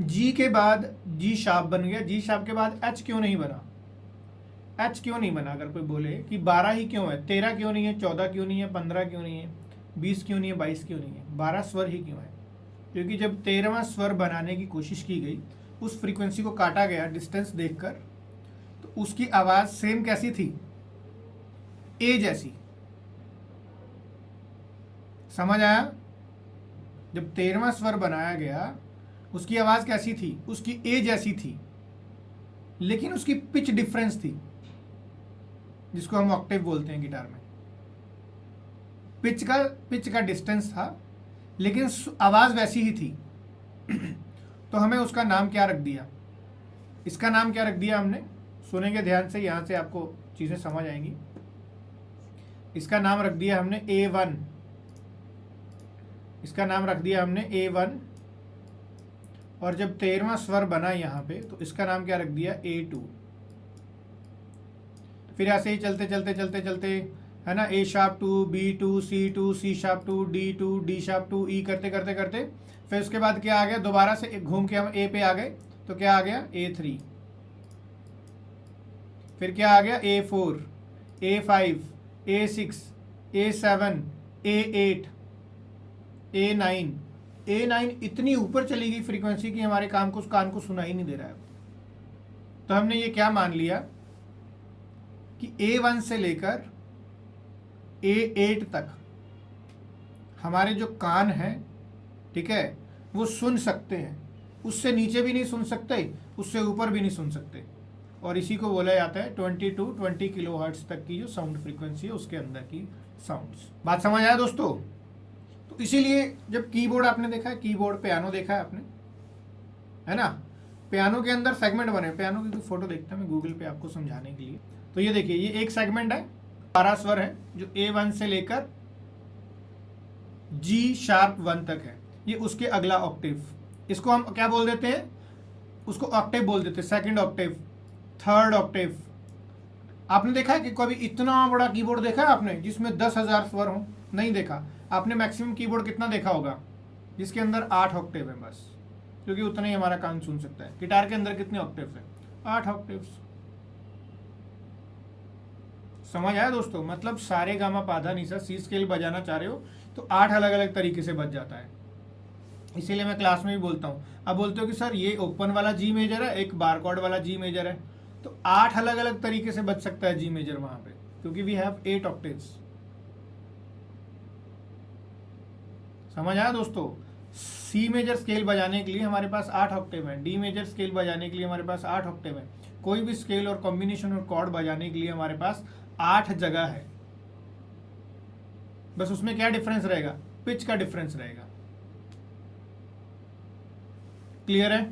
जी के बाद G sharp बन गया, जी शार्प के बाद एच क्यों नहीं बना? एच क्यों नहीं बना? अगर कोई बोले कि 12 ही क्यों है, 13 क्यों नहीं है, 14 क्यों नहीं है, 15 क्यों नहीं है, 20 क्यों नहीं है, 22 क्यों नहीं है, 12 स्वर ही क्यों है? क्योंकि जब 13वां स्वर बनाने की कोशिश की गई, उस फ्रीक्वेंसी को काटा गया डिस्टेंस देखकर, तो उसकी आवाज सेम कैसी थी? ए जैसी। समझ आया? जब 13वां स्वर बनाया गया, उसकी आवाज कैसी थी? उसकी ए जैसी थी, लेकिन उसकी पिच डिफरेंस थी, जिसको हम ऑक्टेव बोलते हैं गिटार में। पिच का डिस्टेंस था, लेकिन आवाज वैसी ही थी। तो हमें उसका नाम क्या रख दिया? इसका नाम क्या रख दिया हमने? सुनेंगे ध्यान से, यहां से आपको चीजें समझ आएंगी। इसका नाम रख दिया हमने A1। इसका नाम रख दिया हमने A1। और जब 13वां स्वर बना यहां पे, तो इसका नाम क्या रख दिया? A2। फिर ऐसे ही चलते चलते चलते चलते, है ना, A sharp 2, B2, C2, C sharp 2, D2, D sharp 2, E करते करते करते फिर उसके बाद क्या आ गया? दोबारा से घूम के हम A पे आ गए, तो क्या आ गया? A3। फिर क्या आ गया? A4, A5, A6, A7, A8, A9। A9 इतनी ऊपर चली गई फ्रीक्वेंसी कि हमारे कान को सुना ही नहीं दे रहा है। तो हमने ये क्या मान लिया कि A1 से लेकर A8 तक हमारे जो कान हैं, ठीक है, वो सुन सकते हैं। उससे नीचे भी नहीं सुन सकते, उससे ऊपर भी नहीं सुन सकते। और इसी को बोला जाता है 20 किलो हर्ट्ज तक की जो साउंड फ्रीक्वेंसी है, उसके अंदर की साउंड्स। बात समझ आया दोस्तों? तो इसीलिए जब कीबोर्ड आपने देखा है, कीबोर्ड पियानो देखा है आपने, है ना, पियानो के अंदर सेगमेंट बने। पियानो की फोटो देखते हैं मैं गूगल पे आपको समझाने के लिए। तो ये देखिए, ये एक सेगमेंट है, 12 स्वर है, जो A1 से लेकर G शार्प 1 तक है। ये उसके अगला ऑक्टेव, इसको हम क्या बोल देते हैं? उसको ऑक्टेव बोल देते हैं। Second Octave, third Octave. आपने देखा है कि कभी इतना बड़ा कीबोर्ड देखा है आपने जिसमें 10,000 स्वर हो? नहीं देखा। आपने मैक्सिमम कीबोर्ड कितना देखा होगा? जिसके अंदर 8 ऑक्टेव है बस, क्योंकि उतना ही हमारा कान सुन सकता है। गिटार के अंदर कितने ऑक्टेव्स है? 8 ऑक्टेव्स। समझ आया दोस्तों? मतलब सारे गामा पाधा निसा सी स्केल बजाना चाह रहे हो तो 8 अलग अलग तरीके से बज जाता है। इसीलिए मैं क्लास में भी बोलता हूँ। अब बोलते हो कि सर ये ओपन वाला जी मेजर है, एक बार कॉर्ड वाला जी मेजर है, तो 8 अलग अलग तरीके से बज सकता है जी मेजर वहां पे, क्योंकि वी हैव 8 ऑक्टेव्स। समझ आया दोस्तों? सी मेजर स्केल बजाने के लिए हमारे पास 8 ऑक्टेव है, डी मेजर स्केल बजाने के लिए हमारे पास 8 ऑक्टेव है। कोई भी स्केल और कॉम्बिनेशन और कॉर्ड बजाने के लिए हमारे पास 8 जगह है। बस उसमें क्या डिफरेंस रहेगा? पिच का डिफरेंस रहेगा। क्लियर है?